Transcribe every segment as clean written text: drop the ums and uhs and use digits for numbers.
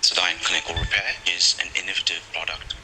Sedine Clinical Repair is an innovative product.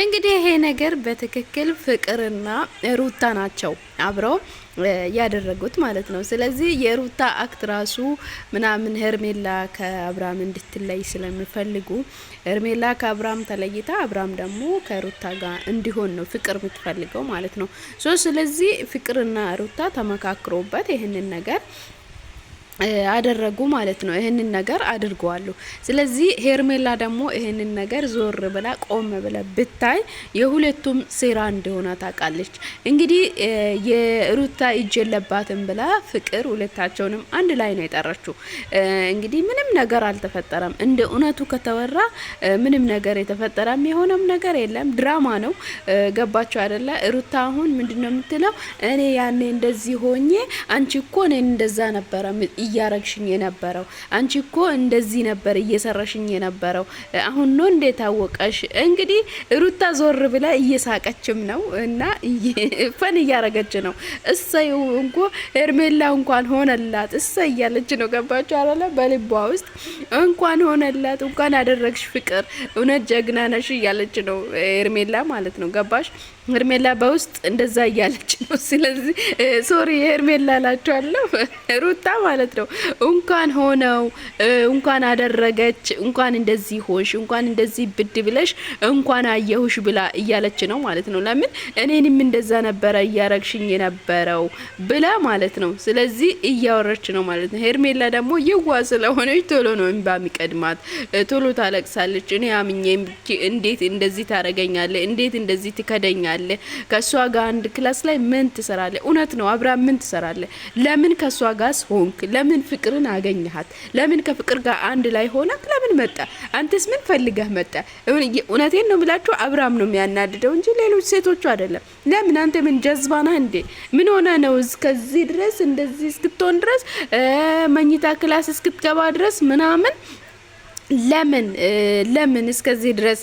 እንግዲህ ይሄ ነገር በትክክል ፍቅርና ሩታ ናቸው አብረው ያደረጉት ማለት ነው። ስለዚህ የሩታ አክት ራሱ ምናምን ሄርሜላ ከአብርሃም እንድትለይ ስለሚፈልጉ ሄርሜላ ከአብርሃም ተለይታ አብርሃም ደግሞ ከሩታ ጋር እንዲሆን ነው ፍቅር የምትፈልገው ማለት ነው። ስለዚህ ፍቅርና ሩታ ተመካክሮበት ይሄንን ነገር አደረጉ ማለት ነው። ይሄንን ነገር አድርገዋሉ። ስለዚህ ሄርሜላ ደግሞ ይሄንን ነገር ዞር ብላ ቆም ብላ ብታይ የሁለቱም ሴራ እንደሆነ ታውቃለች። እንግዲህ የሩታ እጅ የለባትም ብላ ፍቅር ሁለታቸውንም አንድ ላይ ነው የጠራችው። እንግዲህ ምንም ነገር አልተፈጠረም። እንደ እውነቱ ከተወራ ምንም ነገር የተፈጠረም የሆነም ነገር የለም። ድራማ ነው። ገባችሁ አይደለ? ሩታ አሁን ምንድነው የምትለው? እኔ ያኔ እንደዚህ ሆኜ አንቺ እኮ እኔ እንደዛ ነበረ እያረግሽኝ የነበረው አንቺ እኮ እንደዚህ ነበር እየሰራሽኝ የነበረው አሁን ነው እንዴ ታወቀሽ? እንግዲህ ሩታ ዞር ብላ እየሳቀችም ነው እና ፈን እያረገች ነው። እሰይ እንኳ ሄርሜላ እንኳን ሆነላት እሰይ እያለች ነው። ገባችሁ አይደለ? በልቧ ውስጥ እንኳን ሆነላት እንኳን አደረግሽ ፍቅር እውነት ጀግና ነሽ እያለች ነው ሄርሜላ ማለት ነው። ገባሽ? ሄርሜላ በውስጥ እንደዛ እያለች ነው። ስለዚህ ሶሪ ሄርሜላ ላችኋለሁ ሩታ ማለት ነው። እንኳን ሆነው እንኳን አደረገች እንኳን እንደዚህ ሆሽ እንኳን እንደዚህ ብድ ብለሽ እንኳን አየሁሽ ብላ እያለች ነው ማለት ነው። ለምን እኔንም እንደዛ ነበረ እያረግሽኝ የነበረው ብላ ማለት ነው። ስለዚህ እያወረች ነው ማለት ነው። ሄርሜላ ደግሞ የዋ ስለሆነች ቶሎ ነው እንባ የሚቀድማት፣ ቶሎ ታለቅሳለች። እኔ አምኜ እንዴት እንደዚህ ታረገኛለህ? እንዴት እንደዚህ ትከደኛለህ? ከሷ ጋር አንድ ክላስ ላይ ምን ትሰራለህ? እውነት ነው አብርሃም ምን ትሰራለህ? ለምን ከሷ ጋር ሆንክ? ለምን ፍቅርን አገኘሃት? ለምን ከፍቅር ጋር አንድ ላይ ሆነክ ለምን መጣ? አንተስ ምን ፈልገህ መጣ? እውነቴን ነው የምላችሁ አብርሃም ነው የሚያናድደው እንጂ ሌሎች ሴቶቹ አይደለም። ለምን አንተ ምን ጀዝባና እንዴ? ምን ሆነ ነው እስከዚህ ድረስ እንደዚህ እስክትሆን ድረስ መኝታ ክላስ እስክትገባ ድረስ ምናምን ለምን እስከዚህ ድረስ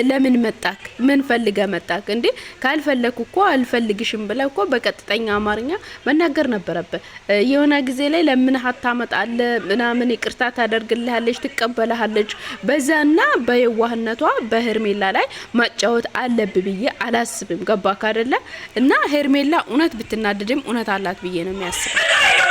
ለምን መጣክ? ምን ፈልገ መጣክ እንዴ? ካልፈለኩ እኮ አልፈልግሽም ብለ እኮ በቀጥተኛ አማርኛ መናገር ነበረበት። የሆነ ጊዜ ላይ ለምን አታመጣለ ምናምን ይቅርታ ታደርግልሃለች፣ ትቀበልሃለች። በዛና በየዋህነቷ በሄርሜላ ላይ ማጫወት አለብ ብዬ አላስብም። ገባክ አይደለ? እና ሄርሜላ እውነት ብትናደድም እውነት አላት ብዬ ነው የሚያስበው።